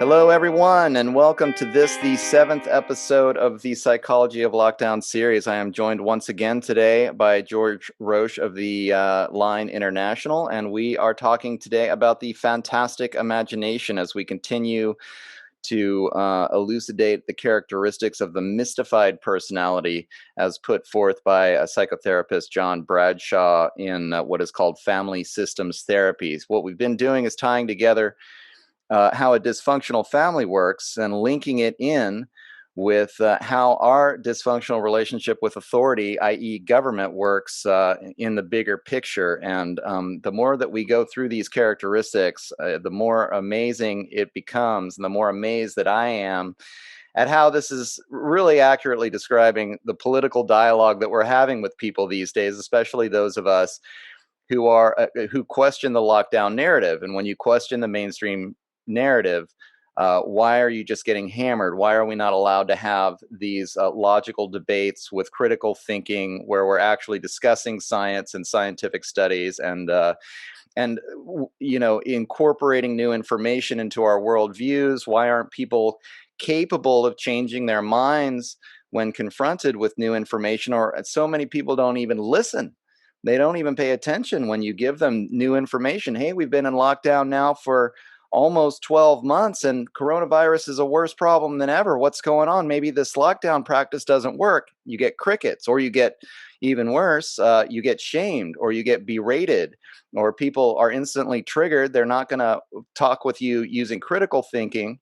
Hello, everyone, and welcome to the seventh episode of the Psychology of Lockdown series. I am joined once again today by George Roche of the Line International, and we are talking today about the fantastic imagination as we continue to elucidate the characteristics of the mystified personality as put forth by psychotherapist John Bradshaw in what is called family systems therapies. What we've been doing is tying together how a dysfunctional family works and linking it in with how our dysfunctional relationship with authority, i.e., government, works in the bigger picture. And the more that we go through these characteristics, the more amazing it becomes, and the more amazed that I am at how this is really accurately describing the political dialogue that we're having with people these days, especially those of us who question the lockdown narrative. And when you question the mainstream narrative, why are you just getting hammered? Why are we not allowed to have these logical debates with critical thinking where we're actually discussing science and scientific studies and incorporating new information into our worldviews? Why aren't people capable of changing their minds when confronted with new information? Or so many people don't even listen. They don't even pay attention when you give them new information. Hey, we've been in lockdown now for almost 12 months and coronavirus is a worse problem than ever. What's going on? Maybe this lockdown practice doesn't work. You get crickets, or you get even worse, you get shamed, or you get berated, or people are instantly triggered. They're not going to talk with you using critical thinking.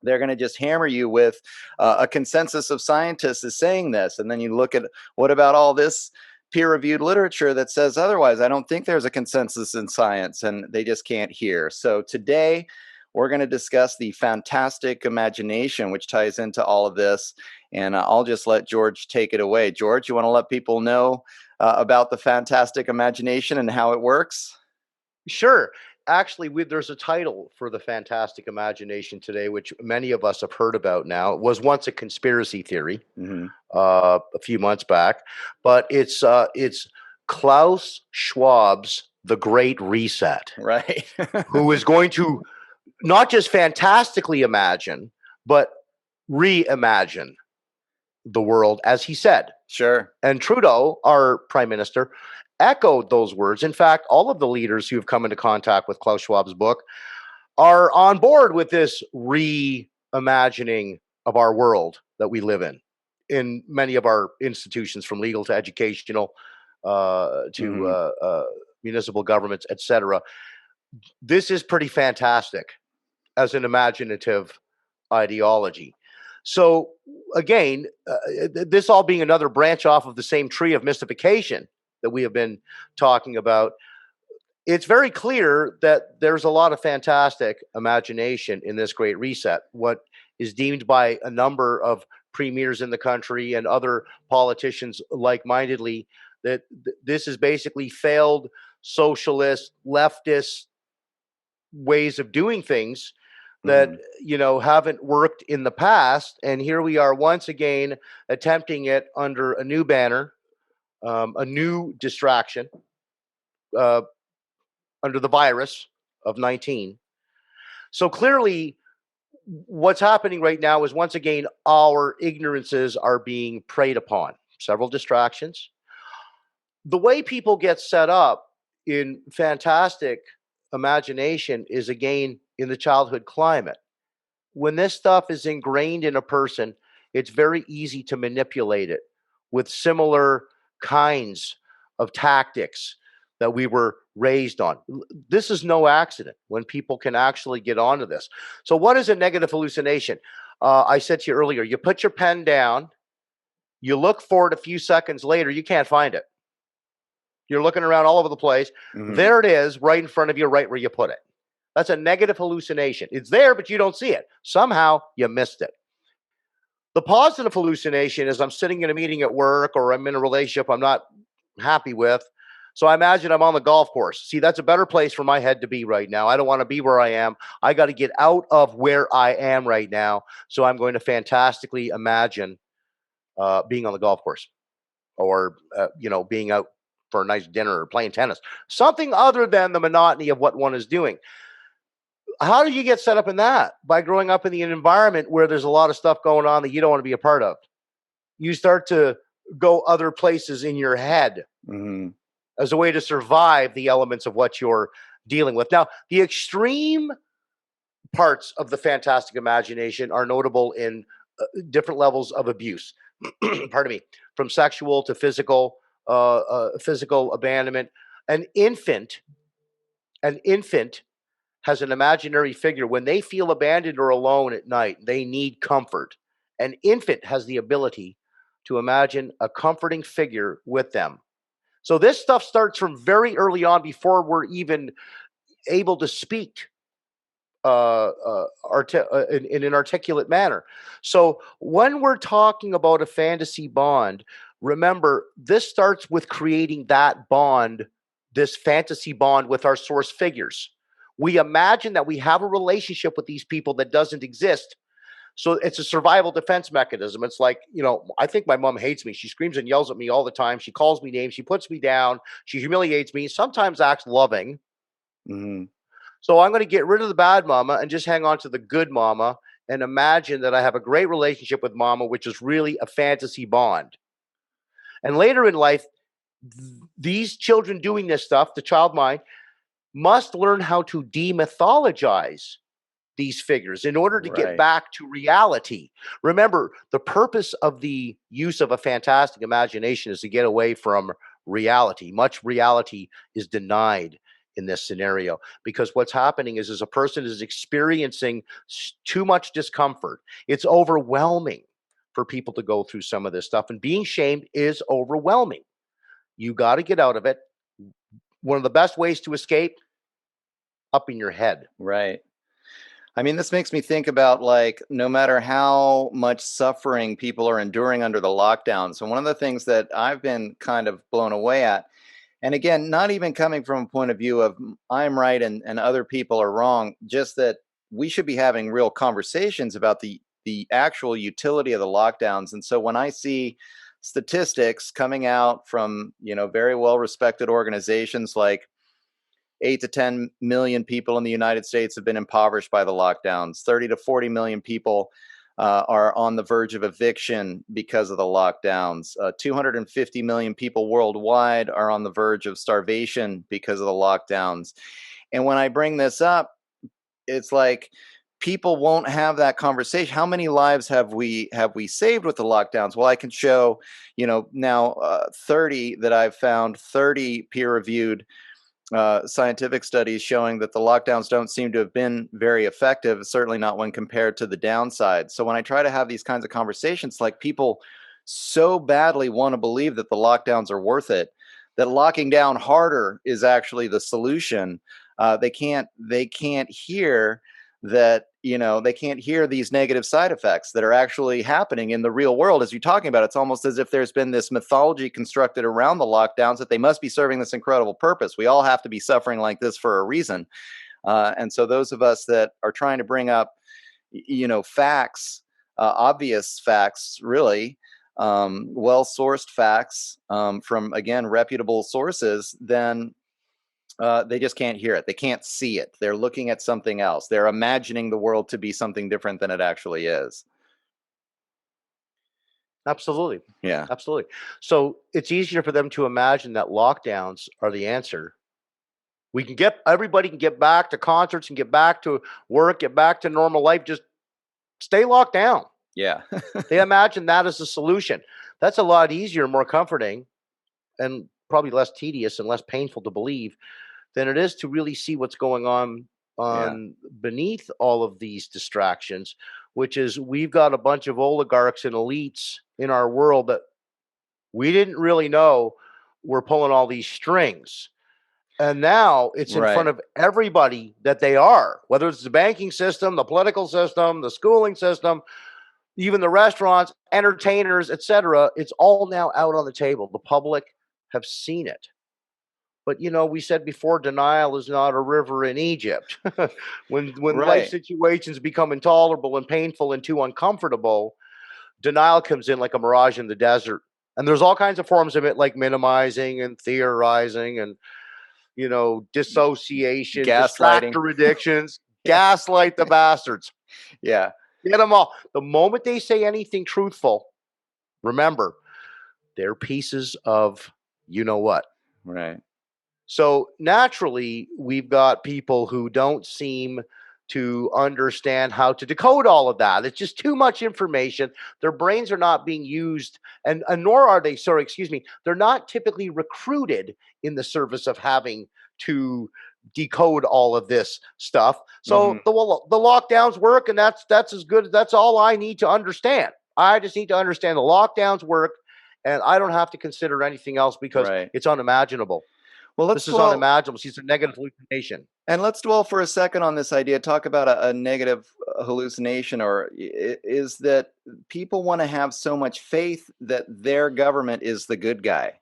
They're going to just hammer you with a consensus of scientists is saying this. And then you look at, what about all this peer-reviewed literature that says otherwise? I don't think there's a consensus in science, and they just can't hear. So today we're going to discuss the fantastic imagination, which ties into all of this. And I'll just let George take it away. George, you want to let people know about the fantastic imagination and how it works? Sure. Actually, there's a title for the fantastic imagination today, which many of us have heard about now. It was once a conspiracy theory a few months back, but it's Klaus Schwab's The Great Reset, right? who is going to not just fantastically imagine, but reimagine the world, as he said. Sure. And Trudeau, our prime minister, echoed those words. In fact, all of the leaders who have come into contact with Klaus Schwab's book are on board with this reimagining of our world that we live in many of our institutions, from legal to educational to municipal governments, etc. This is pretty fantastic as an imaginative ideology. So again, this all being another branch off of the same tree of mystification that we have been talking about, it's very clear that there's a lot of fantastic imagination in this Great Reset. What is deemed by a number of premiers in the country and other politicians like-mindedly that this is basically failed socialist, leftist ways of doing things that haven't worked in the past, and here we are once again attempting it under a new banner, a new distraction, under the virus of 19. So clearly, what's happening right now is, once again, our ignorances are being preyed upon. Several distractions. The way people get set up in fantastic imagination is, again, in the childhood climate. When this stuff is ingrained in a person, it's very easy to manipulate it with similar kinds of tactics that we were raised on. This is no accident when people can actually get onto this. So what is a negative hallucination? I said to you earlier, you put your pen down, you look for it a few seconds later, you can't find it. You're looking around all over the place. There it is, right in front of you, right where you put it. That's a negative hallucination. It's there, but you don't see it. Somehow you missed it. The positive hallucination is, I'm sitting in a meeting at work, or I'm in a relationship I'm not happy with. So I imagine I'm on the golf course. See, that's a better place for my head to be right now. I don't want to be where I am. I got to get out of where I am right now. So I'm going to fantastically imagine being on the golf course, or being out for a nice dinner or playing tennis. Something other than the monotony of what one is doing. How do you get set up in that? By growing up in an environment where there's a lot of stuff going on that you don't want to be a part of. You start to go other places in your head as a way to survive the elements of what you're dealing with. Now, the extreme parts of the fantastic imagination are notable in different levels of abuse. Pardon me, from sexual to physical abandonment. An infant has an imaginary figure. When they feel abandoned or alone at night, they need comfort. An infant has the ability to imagine a comforting figure with them. So this stuff starts from very early on, before we're even able to speak in an articulate manner. So when we're talking about a fantasy bond, remember, this starts with creating that bond, this fantasy bond with our source figures. We imagine that we have a relationship with these people that doesn't exist. So it's a survival defense mechanism. It's like, I think my mom hates me. She screams and yells at me all the time. She calls me names. She puts me down. She humiliates me, sometimes acts loving. So I'm going to get rid of the bad mama and just hang on to the good mama and imagine that I have a great relationship with mama, which is really a fantasy bond. And later in life, these children doing this stuff, the child mind, must learn how to demythologize these figures in order to get back to reality. Remember, the purpose of the use of a fantastic imagination is to get away from reality. Much reality is denied in this scenario, because what's happening is a person is experiencing too much discomfort. It's overwhelming for people to go through some of this stuff, and being shamed is overwhelming. You got to get out of it. One of the best ways to escape, up in your head. Right. I mean, this makes me think about, like, no matter how much suffering people are enduring under the lockdown. So one of the things that I've been kind of blown away at, and again, not even coming from a point of view of I'm right and other people are wrong, just that we should be having real conversations about the actual utility of the lockdowns. And so when I see statistics coming out from, very well-respected organizations like 8 to 10 million people in the United States have been impoverished by the lockdowns. 30 to 40 million people are on the verge of eviction because of the lockdowns. 250 million people worldwide are on the verge of starvation because of the lockdowns. And when I bring this up, it's like people won't have that conversation. How many lives have we saved with the lockdowns? Well, I can show, now 30 that I've found, 30 peer-reviewed scientific studies showing that the lockdowns don't seem to have been very effective, certainly not when compared to the downside. So when I try to have these kinds of conversations, like, people so badly want to believe that the lockdowns are worth it, that locking down harder is actually the solution. They can't hear that, they can't hear these negative side effects that are actually happening in the real world. As you're talking about, it's almost as if there's been this mythology constructed around the lockdowns that they must be serving this incredible purpose. We all have to be suffering like this for a reason. And so those of us that are trying to bring up, facts, obvious facts, really, well-sourced facts from, again, reputable sources, then they just can't hear it. They can't see it. They're looking at something else. They're imagining the world to be something different than it actually is. Absolutely. Yeah. Absolutely. So it's easier for them to imagine that lockdowns are the answer. Everybody can get back to concerts and get back to work, get back to normal life. Just stay locked down. Yeah. They imagine that as a solution. That's a lot easier, more comforting, and probably less tedious and less painful to believe than it is to really see what's going on beneath all of these distractions, which is we've got a bunch of oligarchs and elites in our world that we didn't really know were pulling all these strings. And now it's in front of everybody that they are, whether it's the banking system, the political system, the schooling system, even the restaurants, entertainers, etc. It's all now out on the table. The public have seen it. But, we said before, denial is not a river in Egypt. when life situations become intolerable and painful and too uncomfortable, denial comes in like a mirage in the desert. And there's all kinds of forms of it, like minimizing and theorizing and, dissociation, gaslighting, distractor addictions, Gaslight the bastards. Yeah. Get them all. The moment they say anything truthful, remember, they're pieces of you know what. Right. So naturally, we've got people who don't seem to understand how to decode all of that. It's just too much information. Their brains are not being used, and nor are they, sorry, excuse me, they're not typically recruited in the service of having to decode all of this stuff. So the lockdowns work, and that's as good. That's all I need to understand. I just need to understand the lockdowns work, and I don't have to consider anything else because Right. it's unimaginable. Well, This is unimaginable. It's a negative hallucination. And let's dwell for a second on this idea. Talk about a negative hallucination, or is that people want to have so much faith that their government is the good guy.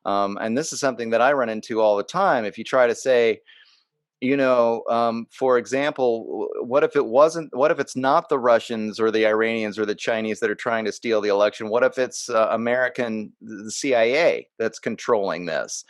And this is something that I run into all the time. If you try to say, for example, what if it's not the Russians or the Iranians or the Chinese that are trying to steal the election? What if it's the CIA that's controlling this?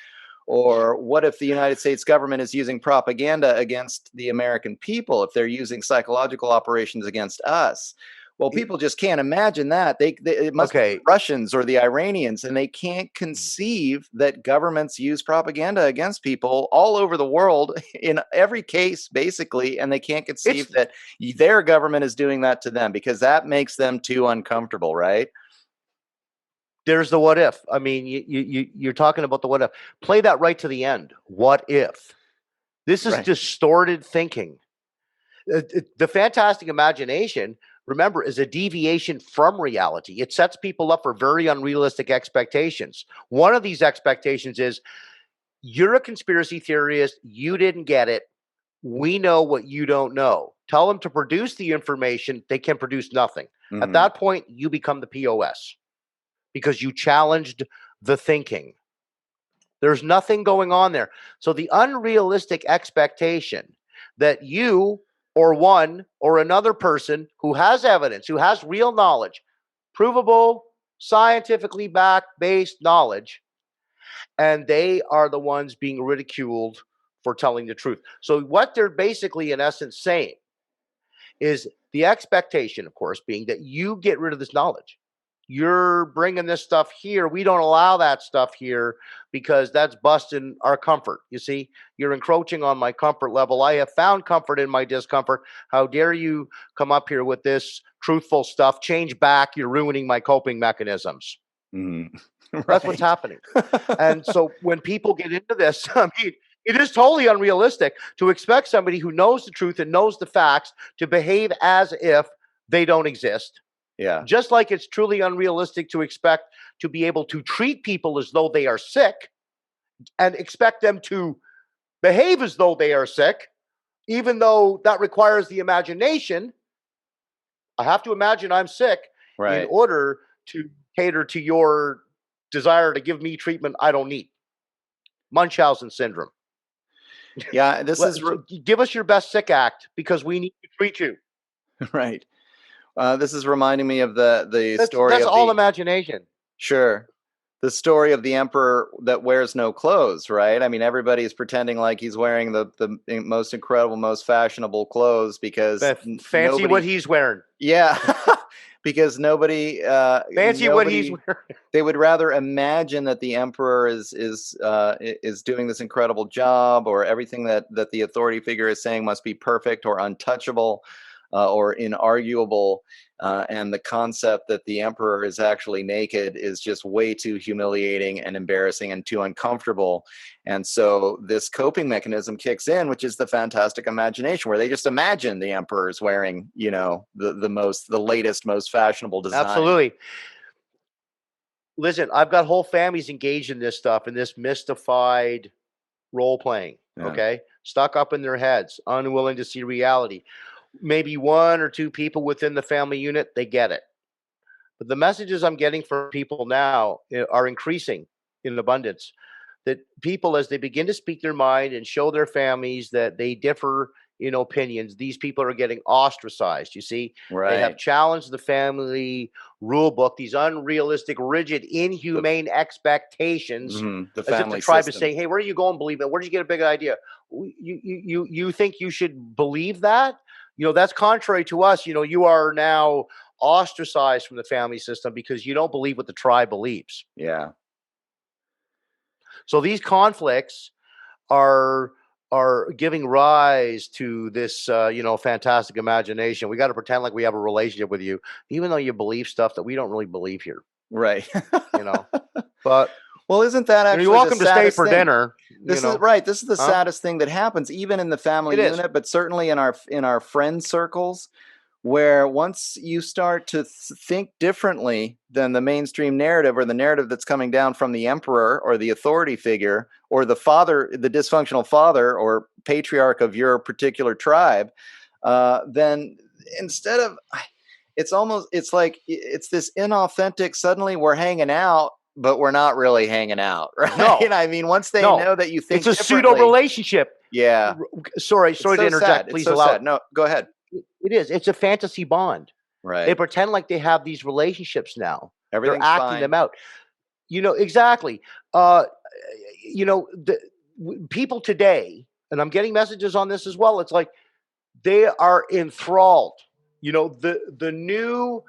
Or what if the United States government is using propaganda against the American people, if they're using psychological operations against us? Well, people just can't imagine that. It must be the Russians or the Iranians, and they can't conceive that governments use propaganda against people all over the world in every case, basically, and they can't conceive that their government is doing that to them because that makes them too uncomfortable, right? There's the what if. I mean, you're talking about the what if. Play that right to the end. What if? This is distorted thinking. The fantastic imagination, remember, is a deviation from reality. It sets people up for very unrealistic expectations. One of these expectations is, you're a conspiracy theorist. You didn't get it. We know what you don't know. Tell them to produce the information. They can produce nothing. At that point, you become the POS. Because you challenged the thinking. There's nothing going on there. So the unrealistic expectation that you or one or another person who has evidence, who has real knowledge, provable, scientifically based knowledge, and they are the ones being ridiculed for telling the truth. So what they're basically, in essence, saying is the expectation, of course, being that you get rid of this knowledge. You're bringing this stuff here. We don't allow that stuff here because that's busting our comfort. You see, you're encroaching on my comfort level. I have found comfort in my discomfort. How dare you come up here with this truthful stuff? Change back. You're ruining my coping mechanisms. Right. That's what's happening. And so when people get into this, I mean, it is totally unrealistic to expect somebody who knows the truth and knows the facts to behave as if they don't exist. Yeah. Just like it's truly unrealistic to expect to be able to treat people as though they are sick and expect them to behave as though they are sick, even though that requires the imagination. I have to imagine I'm sick in order to cater to your desire to give me treatment I don't need. Munchausen syndrome. Yeah, give us your best sick act because we need to treat you. Right. This is reminding me of the story. That's all imagination. Sure. The story of the emperor that wears no clothes, right? I mean, everybody's pretending like he's wearing the most incredible, most fashionable clothes because fancy what he's wearing. Yeah. Because nobody fancy what he's wearing. They would rather imagine that the emperor is doing this incredible job, or everything that the authority figure is saying must be perfect or untouchable. Or inarguable, and the concept that the emperor is actually naked is just way too humiliating and embarrassing and too uncomfortable. And so this coping mechanism kicks in, which is the fantastic imagination, where they just imagine the emperor is wearing, the latest, most fashionable design. Absolutely. Listen, I've got whole families engaged in this stuff, in this mystified role playing. Yeah. Okay, stuck up in their heads, unwilling to see reality. Maybe one or two people within the family unit, they get it. But the messages I'm getting from people now are increasing in abundance. That people, as they begin to speak their mind and show their families that they differ in opinions, these people are getting ostracized. You see, They have challenged the family rule book, these unrealistic, rigid, inhumane expectations. The family as if the tribe system is saying, "Hey, where are you going? Believe it? Where did you get a big idea? You think you should believe that? That's contrary to us. You are now ostracized from the family system because you don't believe what the tribe believes. Yeah. So these conflicts are giving rise to this fantastic imagination. We got to pretend like we have a relationship with you, even though you believe stuff that we don't really believe here. Right. But well, isn't that actually you're welcome the to stay saddest for thing? dinner. This is right. This is the Huh? saddest thing that happens, even in the family It is. unit, but certainly in our friend circles, where once you start to think differently than the mainstream narrative or the narrative that's coming down from the emperor or the authority figure or the father, the dysfunctional father or patriarch of your particular tribe, then instead of it's like it's this inauthentic, suddenly we're hanging out, but we're not really hanging out, right? No. I mean, once they No. know that you think It's a pseudo relationship. Yeah. Sorry It's to so interject. sad. It's Please so allow. sad. No, go ahead. It is. It's a fantasy bond. They Right. pretend like they have these relationships now. Everything's They're acting fine. them out. Exactly. The people today, and I'm getting messages on this as well. It's like they are enthralled. The new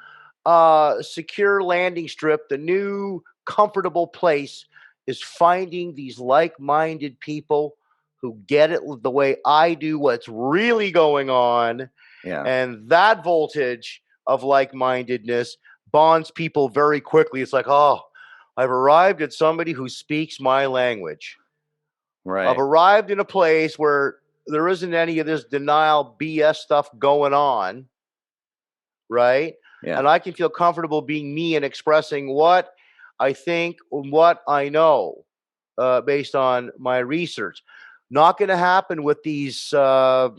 secure landing strip, the new comfortable place is finding these like-minded people who get it the way I do, what's really going on. Yeah. And that voltage of like-mindedness bonds people very quickly. It's like, oh, I've arrived at somebody who speaks my language. Right. I've arrived in a place where there isn't any of this denial BS stuff going on. Right. Yeah. And I can feel comfortable being me and expressing what I think and what I know based on my research. Not going to happen with these, sleepwalkers,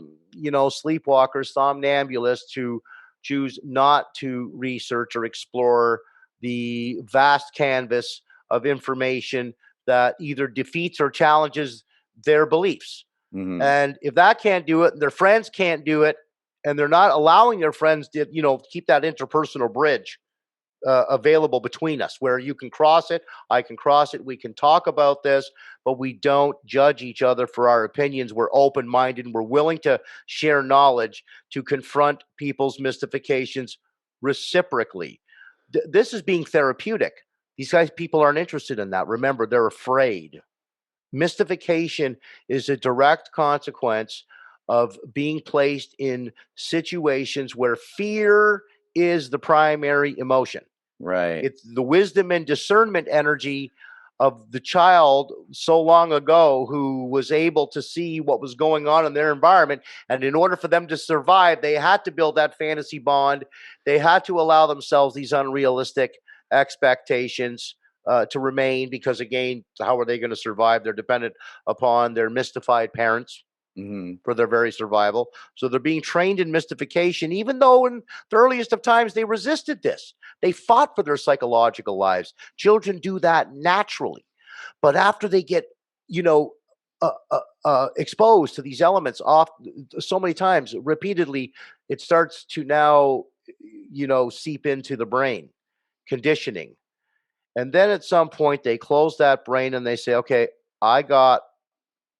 somnambulists who choose not to research or explore the vast canvas of information that either defeats or challenges their beliefs. Mhm. And if that can't do it, and their friends can't do it, and they're not allowing their friends to, keep that interpersonal bridge available between us where you can cross it, I can cross it, we can talk about this, but we don't judge each other for our opinions. We're open-minded and we're willing to share knowledge to confront people's mystifications reciprocally. This is being therapeutic. These people aren't interested in that. Remember, they're afraid. Mystification is a direct consequence of being placed in situations where fear is the primary emotion. Right. It's the wisdom and discernment energy of the child so long ago who was able to see what was going on in their environment. And in order for them to survive, they had to build that fantasy bond. They had to allow themselves these unrealistic expectations to remain, because again, how are they going to survive? They're dependent upon their mystified parents for their very survival. So they're being trained in mystification, even though in the earliest of times they resisted this. They fought for their psychological lives. Children do that naturally. But after they get, exposed to these elements off so many times, repeatedly, it starts to now, seep into the brain, conditioning. And then at some point they close that brain and they say, okay, I got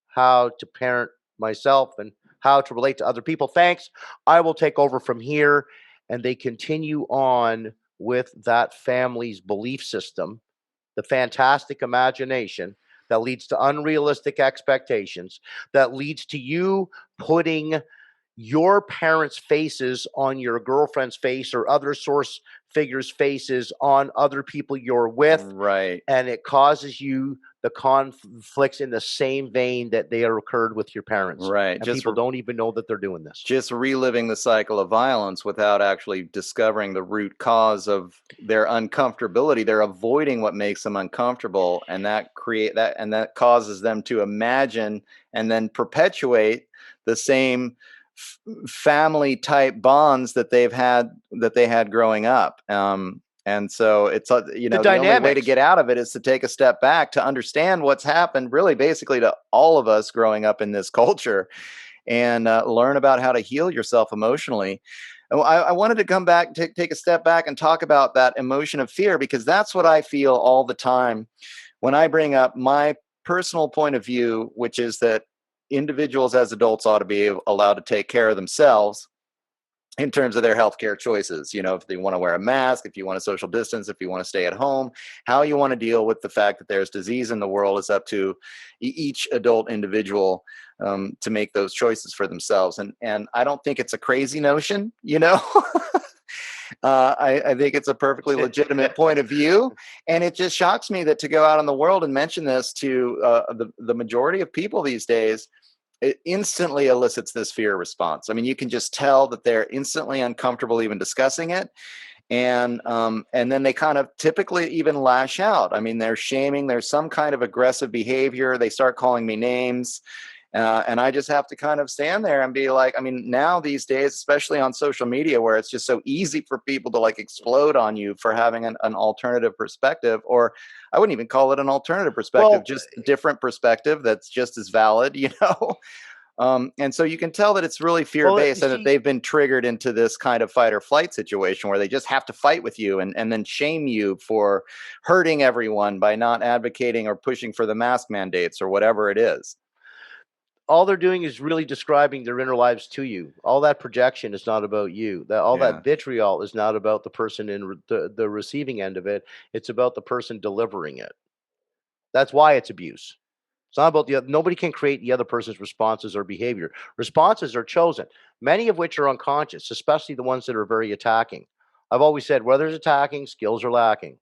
how to parent myself and how to relate to other people. Thanks. I will take over from here. And they continue on with that family's belief system, the fantastic imagination that leads to unrealistic expectations, that leads to you putting your parents' faces on your girlfriend's face or other source figures' faces on other people you're with. Right. And it causes you the conflicts in the same vein that they occurred with your parents. Right. And people don't even know that they're doing this. Just reliving the cycle of violence without actually discovering the root cause of their uncomfortability. They're avoiding what makes them uncomfortable, and that causes them to imagine and then perpetuate the same family type bonds that they had growing up. And so it's the only way to get out of it is to take a step back to understand what's happened really basically to all of us growing up in this culture, and learn about how to heal yourself emotionally. I wanted to come back, take a step back and talk about that emotion of fear, because that's what I feel all the time when I bring up my personal point of view, which is that individuals as adults ought to be allowed to take care of themselves. in terms of their healthcare choices. You know, if they want to wear a mask, if you want to social distance, if you want to stay at home, how you want to deal with the fact that there's disease in the world is up to each adult individual to make those choices for themselves. And I don't think it's a crazy notion, you know. I think it's a perfectly legitimate point of view, and it just shocks me that to go out in the world and mention this to the majority of people these days, it instantly elicits this fear response. I mean, you can just tell that they're instantly uncomfortable even discussing it, and then they kind of typically even lash out. I mean, they're shaming. There's some kind of aggressive behavior. They start calling me names. And I just have to kind of stand there and be like, I mean, now these days, especially on social media, where it's just so easy for people to like explode on you for having an alternative perspective, or I wouldn't even call it an alternative perspective, Well, just a different perspective that's just as valid, you know? And so you can tell that it's really fear based, and that they've been triggered into this kind of fight or flight situation where they just have to fight with you and then shame you for hurting everyone by not advocating or pushing for the mask mandates or whatever it is. all they're doing is really describing their inner lives to you. All that projection is not about you. That vitriol is not about the person in the receiving end of it. It's about the person delivering it. That's why it's abuse. It's not about nobody can create the other person's responses or behavior. Responses are chosen, many of which are unconscious, especially the ones that are very attacking. I've always said where there's attacking, skills are lacking.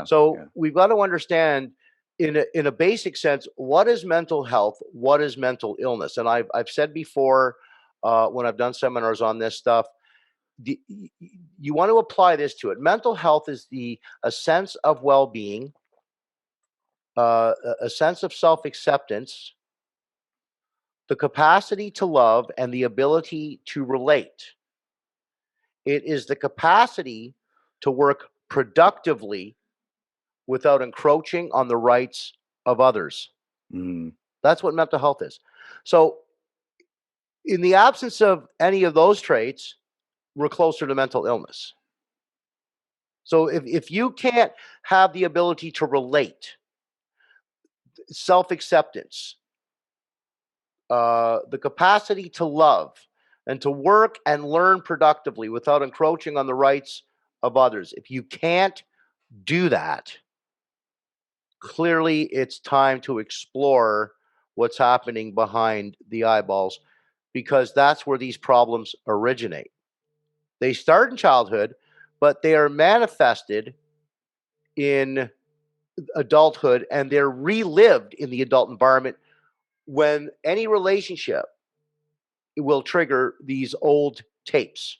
So we've got to understand in a basic sense, what is mental health? What is mental illness? And I've said before when I've done seminars on this stuff, you want to apply this to it. Mental health is a sense of well-being, a sense of self-acceptance, the capacity to love, and the ability to relate. It is the capacity to work productively without encroaching on the rights of others. That's what mental health is. So, in the absence of any of those traits, we're closer to mental illness. So, if you can't have the ability to relate, self acceptance, the capacity to love, and to work and learn productively without encroaching on the rights of others, if you can't do that, clearly it's time to explore what's happening behind the eyeballs, because that's where these problems originate. They start in childhood, but they are manifested in adulthood, and they're relived in the adult environment when any relationship will trigger these old tapes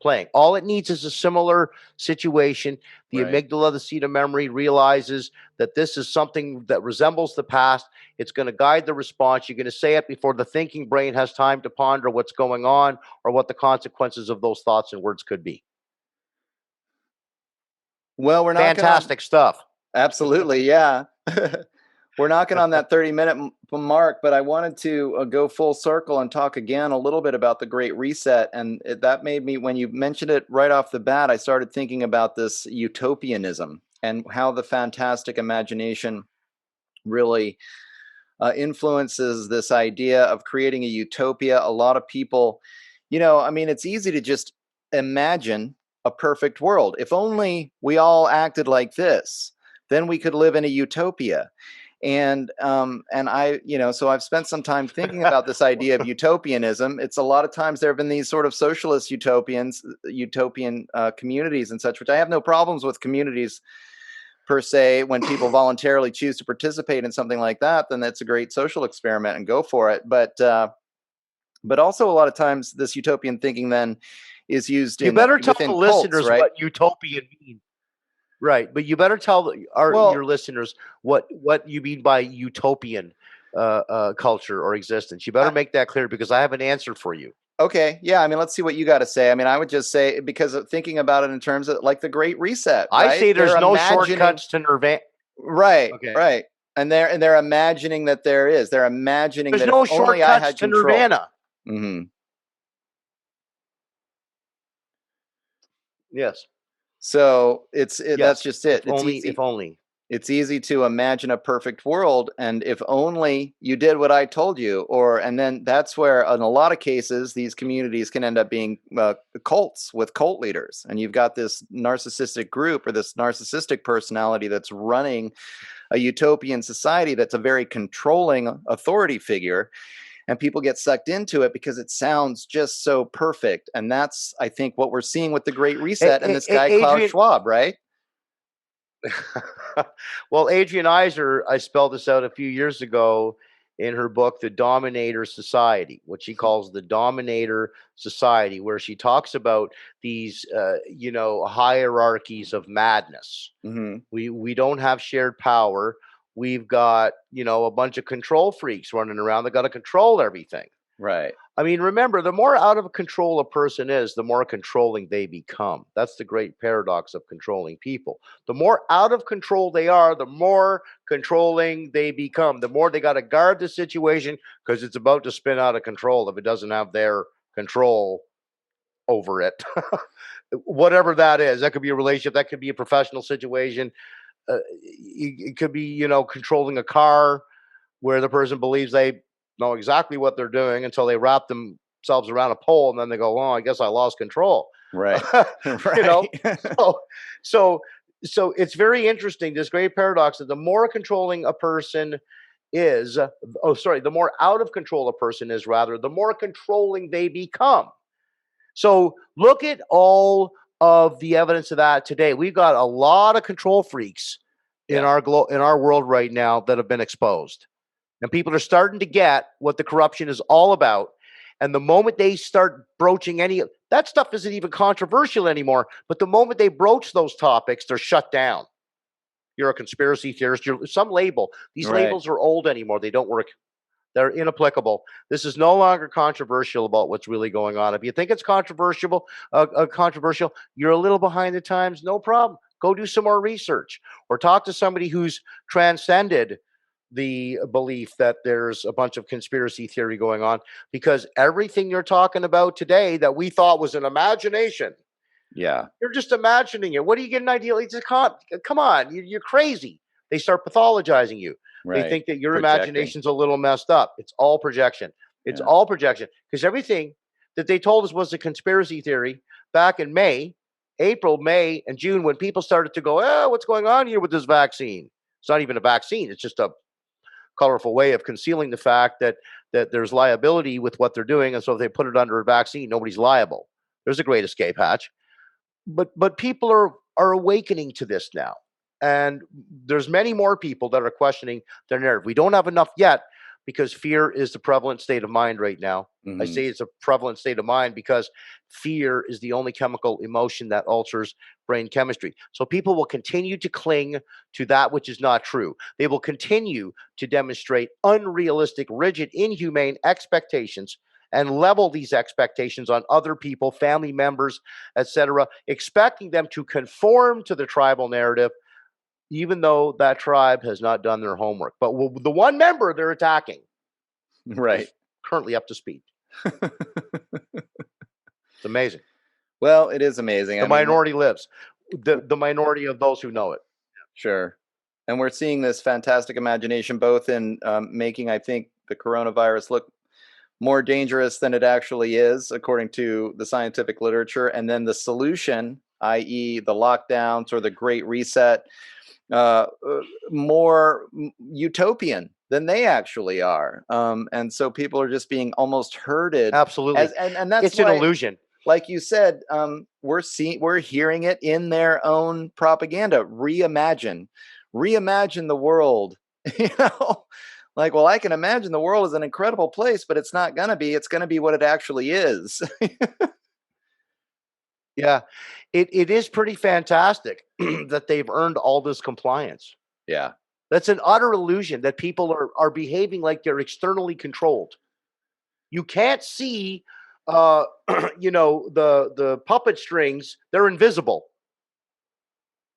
playing. All it needs is a similar situation. The amygdala, the seat of memory, realizes that this is something that resembles the past. It's going to guide the response. You're going to say it before the thinking brain has time to ponder what's going on or what the consequences of those thoughts and words could be. Well, we're not fantastic stuff. Absolutely, yeah. We're knocking on that 30-minute mark, but I wanted to go full circle and talk again a little bit about the Great Reset. And that made me, when you mentioned it right off the bat, I started thinking about this utopianism and how the fantastic imagination really influences this idea of creating a utopia. A lot of people, I mean, it's easy to just imagine a perfect world. If only we all acted like this, then we could live in a utopia. And I, so I've spent some time thinking about this idea of utopianism. It's a lot of times there have been these sort of socialist utopian communities and such, which I have no problems with communities per se. When people voluntarily choose to participate in something like that, then that's a great social experiment and go for it. But also a lot of times this utopian thinking then is used you better tell the listeners right? What utopian means. Right, but you better tell your listeners what you mean by utopian culture or existence. You better make that clear, because I have an answer for you. Okay, yeah. I mean, let's see what you got to say. I mean, I would just say, because of thinking about it in terms of like the Great Reset. Right? I say there's no shortcuts to nirvana. Right, right. And they're imagining that there is. They're imagining there's that no if only I had to control. Nirvana. Mm-hmm. Yes. So that's just it. If only. It's easy to imagine a perfect world, and if only you did what I told you, and then that's where, in a lot of cases, these communities can end up being cults with cult leaders, and you've got this narcissistic group or this narcissistic personality that's running a utopian society that's a very controlling authority figure, and people get sucked into it because it sounds just so perfect. And that's, I think, what we're seeing with the Great Reset and this guy Klaus Adrian, Schwab, right? well, Adrian Iser, I spelled this out a few years ago in her book, The Dominator Society, what she calls the Dominator Society, where she talks about these, hierarchies of madness. Mm-hmm. We don't have shared power. We've got, a bunch of control freaks running around that got to control everything. Right. I mean, remember, the more out of control a person is, the more controlling they become. That's the great paradox of controlling people. The more out of control they are, the more controlling they become. The more they got to guard the situation because it's about to spin out of control if it doesn't have their control over it. Whatever that is, that could be a relationship, that could be a professional situation. It could be, controlling a car where the person believes they know exactly what they're doing until they wrap themselves around a pole and then they go, "Oh, I guess I lost control." Right. Right. So it's very interesting, this great paradox that the more controlling a person is, the more out of control a person is, rather, the more controlling they become. So look at all of the evidence of that today. We've got a lot of control freaks in our world right now that have been exposed. And people are starting to get what the corruption is all about. And the moment they start broaching that stuff isn't even controversial anymore. But the moment they broach those topics, they're shut down. You're a conspiracy theorist. You're some label. These labels are old anymore. They don't work. They're inapplicable. This is no longer controversial about what's really going on. If you think it's controversial, you're a little behind the times. No problem. Go do some more research or talk to somebody who's transcended the belief that there's a bunch of conspiracy theory going on, because everything you're talking about today that we thought was an imagination, you're just imagining it. What do you get an idea? It's just, come on, you're crazy. They start pathologizing you. They think that your imagination's a little messed up. It's all projection. It's all projection, because everything that they told us was a conspiracy theory back in April, May, and June, when people started to go, what's going on here with this vaccine? It's not even a vaccine. It's just a colorful way of concealing the fact that there's liability with what they're doing. And so if they put it under a vaccine, nobody's liable. There's a great escape hatch. But people are awakening to this now. And there's many more people that are questioning their narrative. We don't have enough yet, because fear is the prevalent state of mind right now. Mm-hmm. I say it's a prevalent state of mind because fear is the only chemical emotion that alters brain chemistry. So people will continue to cling to that which is not true. They will continue to demonstrate unrealistic, rigid, inhumane expectations and level these expectations on other people, family members, etc., expecting them to conform to the tribal narrative, even though that tribe has not done their homework. But the one member they're attacking, is currently up to speed. It's amazing. Well, it is amazing. The minority lives. The minority of those who know it. Sure. And we're seeing this fantastic imagination, both in making, I think, the coronavirus look more dangerous than it actually is, according to the scientific literature, and then the solution, i.e. the lockdowns or the Great Reset, more utopian than they actually are. And so people are just being almost herded. Absolutely. And that's an illusion. Like you said, we're hearing it in their own propaganda. Reimagine the world. Like, well, I can imagine the world is an incredible place, but it's not gonna be. It's gonna be what it actually is. Yeah, it is pretty fantastic that they've earned all this compliance. Yeah. That's an utter illusion that people are behaving like they're externally controlled. You can't see, the puppet strings. They're invisible.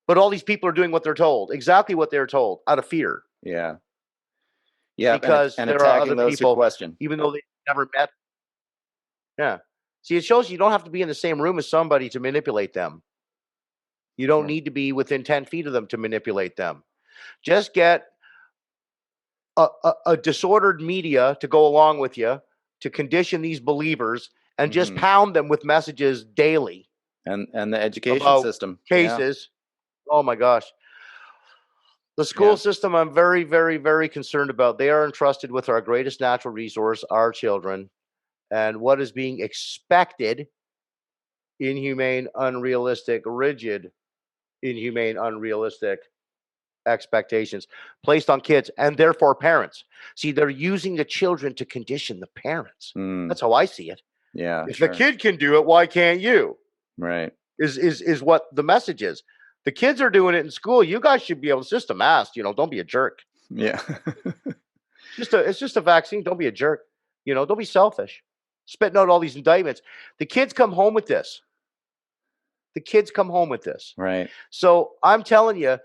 But all these people are doing what they're told, exactly what they're told, out of fear. Yeah. Yeah, because and there are other people, question, even though they've never met. Yeah. See, it shows you don't have to be in the same room as somebody to manipulate them. You don't need to be within 10 feet of them to manipulate them. Just get a disordered media to go along with you to condition these believers and just pound them with messages daily. And the education about system. cases. Oh my gosh. The school system, I'm very, very, very concerned about. They are entrusted with our greatest natural resource, our children, and what is being expected, inhumane, unrealistic, rigid, inhumane, unrealistic expectations placed on kids and therefore parents. See, they're using the children to condition the parents. That's how I see it. Yeah. If the kid can do it, why can't you? Right. Is what the message is. The kids are doing it in school. You guys should be able to just a mask, don't be a jerk. Yeah. It's just a vaccine. Don't be a jerk. Don't be selfish. Spitting out all these indictments. The kids come home with this. Right. So I'm telling you,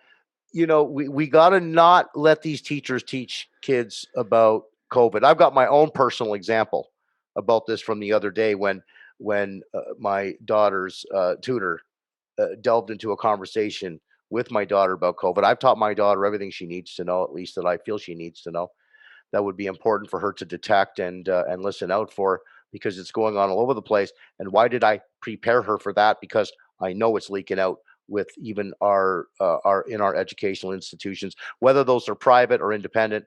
we got to not let these teachers teach kids about COVID. I've got my own personal example about this from the other day when my daughter's tutor delved into a conversation with my daughter about COVID. I've taught my daughter everything she needs to know, at least that I feel she needs to know. That would be important for her to detect and listen out for, because it's going on all over the place. And why did I prepare her for that? Because I know it's leaking out with even our educational institutions, whether those are private or independent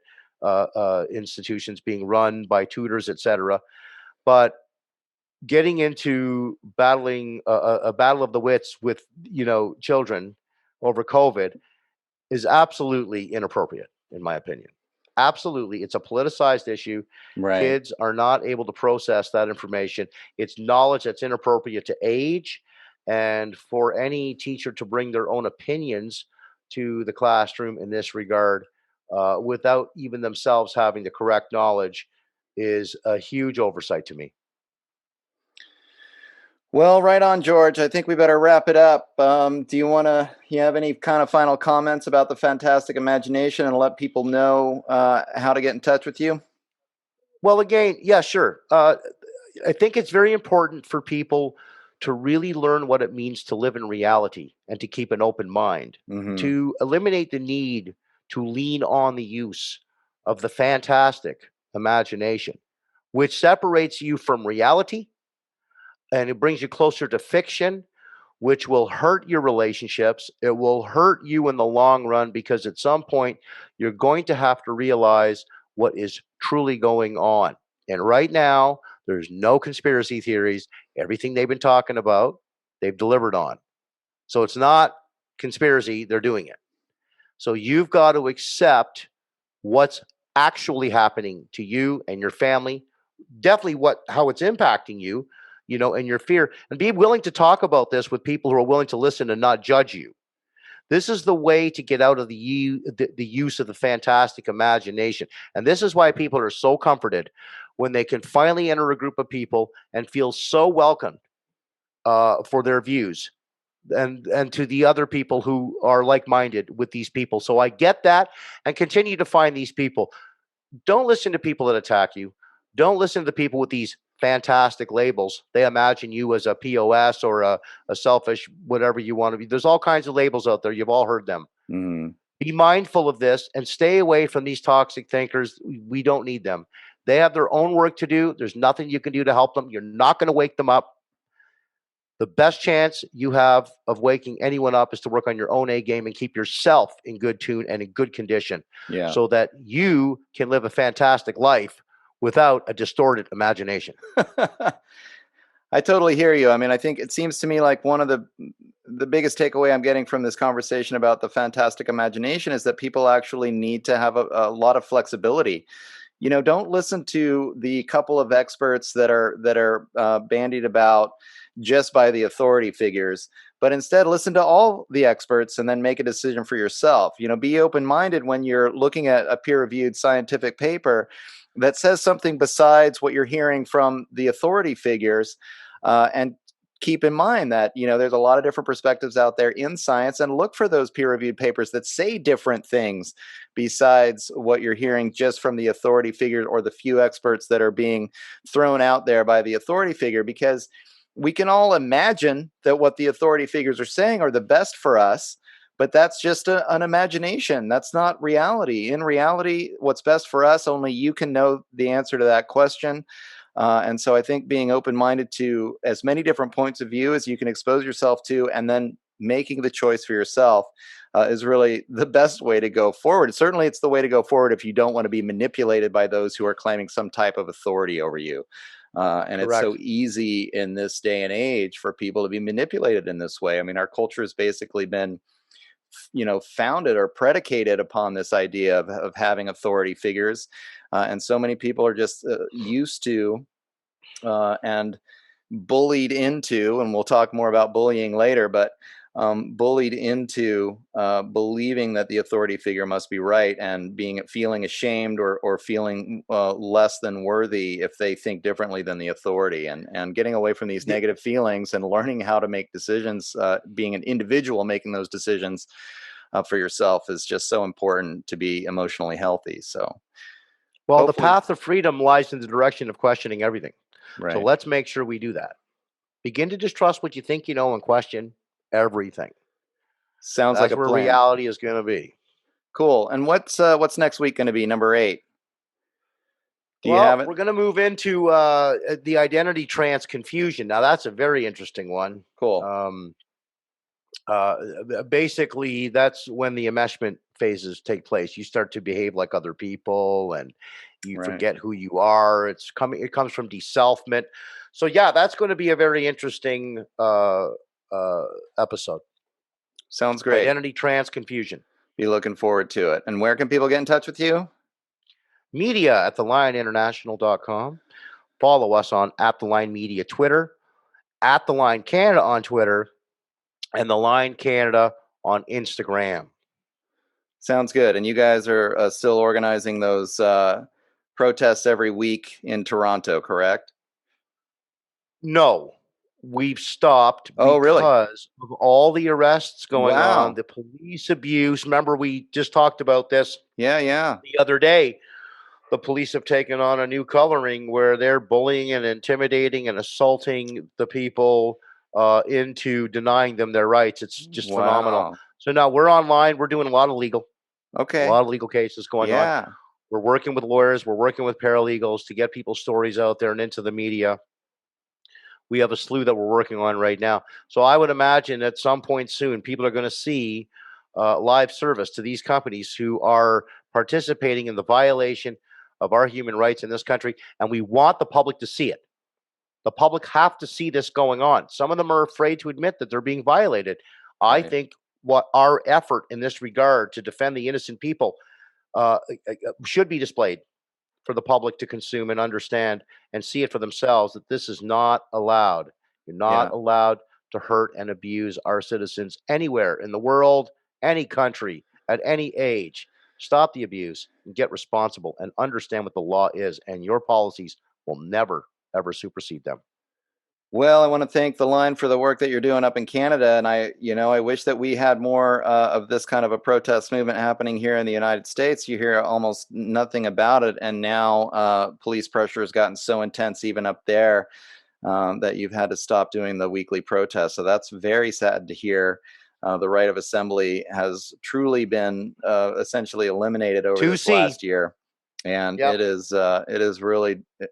institutions being run by tutors, etc. But getting into battling a battle of the wits with children over COVID is absolutely inappropriate, in my opinion. Absolutely, it's a politicized issue. Right. Kids are not able to process that information. It's knowledge that's inappropriate to age, and for any teacher to bring their own opinions to the classroom in this regard without even themselves having the correct knowledge is a huge oversight to me. Well, right on, George. I think we better wrap it up. Do you have any kind of final comments about the Fantastic Imagination and let people know how to get in touch with you? Well, again, yeah, sure. I think it's very important for people to really learn what it means to live in reality and to keep an open mind, to eliminate the need to lean on the use of the fantastic imagination, which separates you from reality and it brings you closer to fiction, which will hurt your relationships. It will hurt you in the long run, because at some point you're going to have to realize what is truly going on. And right now, there's no conspiracy theories. Everything they've been talking about, they've delivered on. So it's not conspiracy, they're doing it. So you've got to accept what's actually happening to you and your family, definitely how it's impacting you, and your fear, and be willing to talk about this with people who are willing to listen and not judge you. This is the way to get out of the use of the fantastic imagination. And this is why people are so comforted when they can finally enter a group of people and feel so welcomed for their views and to the other people who are like-minded with these people. So I get that, and continue to find these people. Don't listen to people that attack you. Don't listen to the people with these fantastic labels. They imagine you as a POS or a selfish, whatever you want to be. There's all kinds of labels out there. You've all heard them. Be mindful of this and stay away from these toxic thinkers. We don't need them. They have their own work to do. There's nothing you can do to help them. You're not going to wake them up. The best chance you have of waking anyone up is to work on your own A game and keep yourself in good tune and in good condition, so that you can live a fantastic life without a distorted imagination. I totally hear you. I mean, I think it seems to me like one of the biggest takeaway I'm getting from this conversation about the fantastic imagination is that people actually need to have a lot of flexibility. Don't listen to the couple of experts that are bandied about just by the authority figures, but instead listen to all the experts and then make a decision for yourself. Be open-minded when you're looking at a peer-reviewed scientific paper that says something besides what you're hearing from the authority figures, and keep in mind that there's a lot of different perspectives out there in science, and look for those peer-reviewed papers that say different things besides what you're hearing just from the authority figure or the few experts that are being thrown out there by the authority figure, because we can all imagine that what the authority figures are saying are the best for us, but that's just an imagination. That's not reality. In reality, what's best for us, only you can know the answer to that question. And so I think being open-minded to as many different points of view as you can expose yourself to, and then making the choice for yourself is really the best way to go forward. Certainly, it's the way to go forward if you don't want to be manipulated by those who are claiming some type of authority over you. And it's so Correct. easy in this day and age for people to be manipulated in this way. I mean, our culture has basically been, founded or predicated upon this idea of having authority figures. And so many people are just used to and bullied into, and we'll talk more about bullying later, but bullied into believing that the authority figure must be right, and feeling ashamed or feeling less than worthy if they think differently than the authority, and getting away from these The- negative feelings and learning how to make decisions, being an individual making those decisions for yourself is just so important to be emotionally healthy. So well, the hopefully, path of freedom lies in the direction of questioning everything. So right. let's make sure we do that. Begin to distrust what you think you know and question everything. Sounds like That's a where plan. reality is going to be. Cool. And what's next week going to be? Number 8. Do you Well, have it? we're going to move into the identity trans confusion. Now, that's a very interesting one. Cool. Basically, that's when the enmeshment phases take place. You start to behave like other people, and you Right. forget who you are. It comes from deselfment. So, yeah, that's going to be a very interesting episode. Sounds great. Identity trans confusion. Be looking forward to it. And where can people get in touch with you? Media at thelioninternational.com. Follow us on at the Line Media Twitter, at the Line Canada on Twitter, and the Line Canada on Instagram. Sounds good. And you guys are still organizing those protests every week in Toronto, correct? No, we've stopped Oh, really? because of all the arrests going on, Wow. the police abuse. Remember, we just talked about this Yeah, yeah. the other day. The police have taken on a new coloring where they're bullying and intimidating and assaulting the people into denying them their rights. It's just phenomenal. Wow. So now we're online. We're doing a lot Okay. of legal cases going on. Yeah. We're working with lawyers. We're working with paralegals to get people's stories out there and into the media. We have a slew that we're working on right now. So I would imagine at some point soon, people are going to see live service to these companies who are participating in the violation of our human rights in this country. And we want the public to see it. The public have to see this going on. Some of them are afraid to admit that they're being violated. I Right. think what our effort in this regard to defend the innocent people should be displayed for the public to consume and understand and see it for themselves, that this is not allowed. You're Yeah. not allowed to hurt and abuse our citizens anywhere in the world, any country, at any age. Stop the abuse and get responsible and understand what the law is, and your policies will never, ever supersede them. Well, I want to thank the Line for the work that you're doing up in Canada, and I wish that we had more of this kind of a protest movement happening here in the United States. You hear almost nothing about it, and now police pressure has gotten so intense, even up there, that you've had to stop doing the weekly protests. So that's very sad to hear. The right of assembly has truly been essentially eliminated over this 2C. last year. And Yep.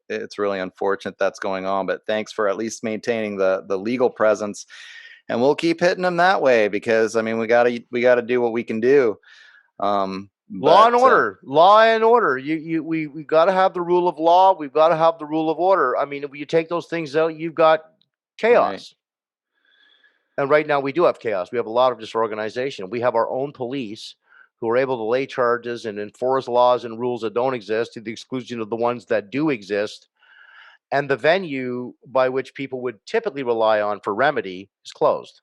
it's really unfortunate that's going on, but thanks for at least maintaining the legal presence, and we'll keep hitting them that way, because I mean we gotta do what we can do. Law and But order, law and order. We got to have the rule of law. We've got to have the rule of order. I mean, if you take those things out, you've got right, chaos. And right now we do have chaos. We have a lot of disorganization. We have our own police who are able to lay charges and enforce laws and rules that don't exist to the exclusion of the ones that do exist. And the venue by which people would typically rely on for remedy is closed.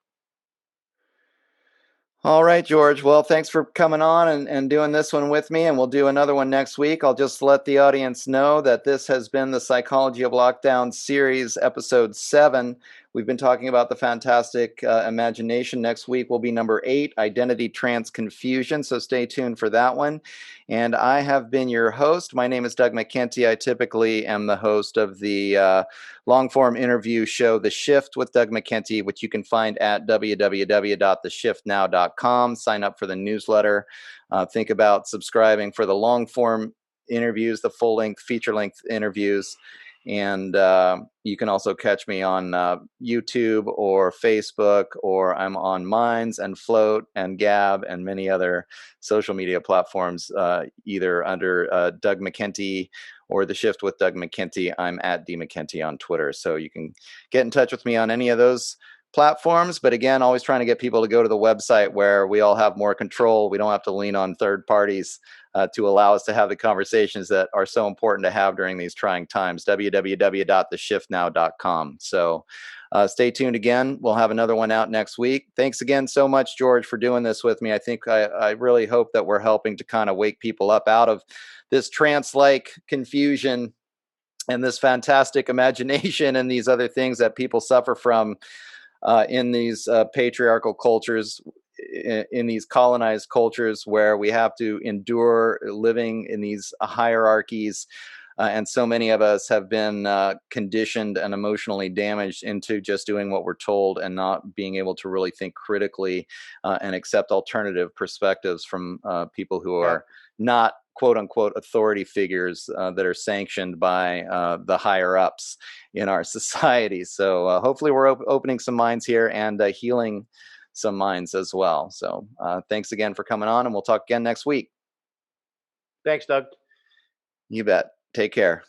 all right, George. Well, thanks for coming on and doing this one with me, and we'll do another one next week. I'll just let the audience know that this has been the Psychology of Lockdown series, episode 7. We've been talking about the fantastic imagination. Next week will be number 8, Identity Trans Confusion. So stay tuned for that one. And I have been your host. My name is Doug McKenty. I typically am the host of the long form interview show, The Shift with Doug McKenty, which you can find at www.theshiftnow.com. Sign up for the newsletter. Think about subscribing for the long form interviews, the full length, feature length interviews. And you can also catch me on YouTube or Facebook, or I'm on Minds and Float and Gab and many other social media platforms, either under Doug McKenty or The Shift with Doug McKenty. I'm at D McKenty on Twitter. So you can get in touch with me on any of those platforms. But again, always trying to get people to go to the website where we all have more control. We don't have to lean on third parties to allow us to have the conversations that are so important to have during these trying times. www.theshiftnow.com. So stay tuned again. We'll have another one out next week. Thanks again so much, George, for doing this with me. I think I really hope that we're helping to kind of wake people up out of this trance-like confusion and this fantastic imagination and these other things that people suffer from in these patriarchal cultures, in these colonized cultures where we have to endure living in these hierarchies. And so many of us have been conditioned and emotionally damaged into just doing what we're told and not being able to really think critically and accept alternative perspectives from people who are not quote unquote authority figures that are sanctioned by the higher ups in our society. So hopefully we're opening some minds here and healing some minds as well. So thanks again for coming on, and we'll talk again next week. Thanks, Doug. You bet. Take care.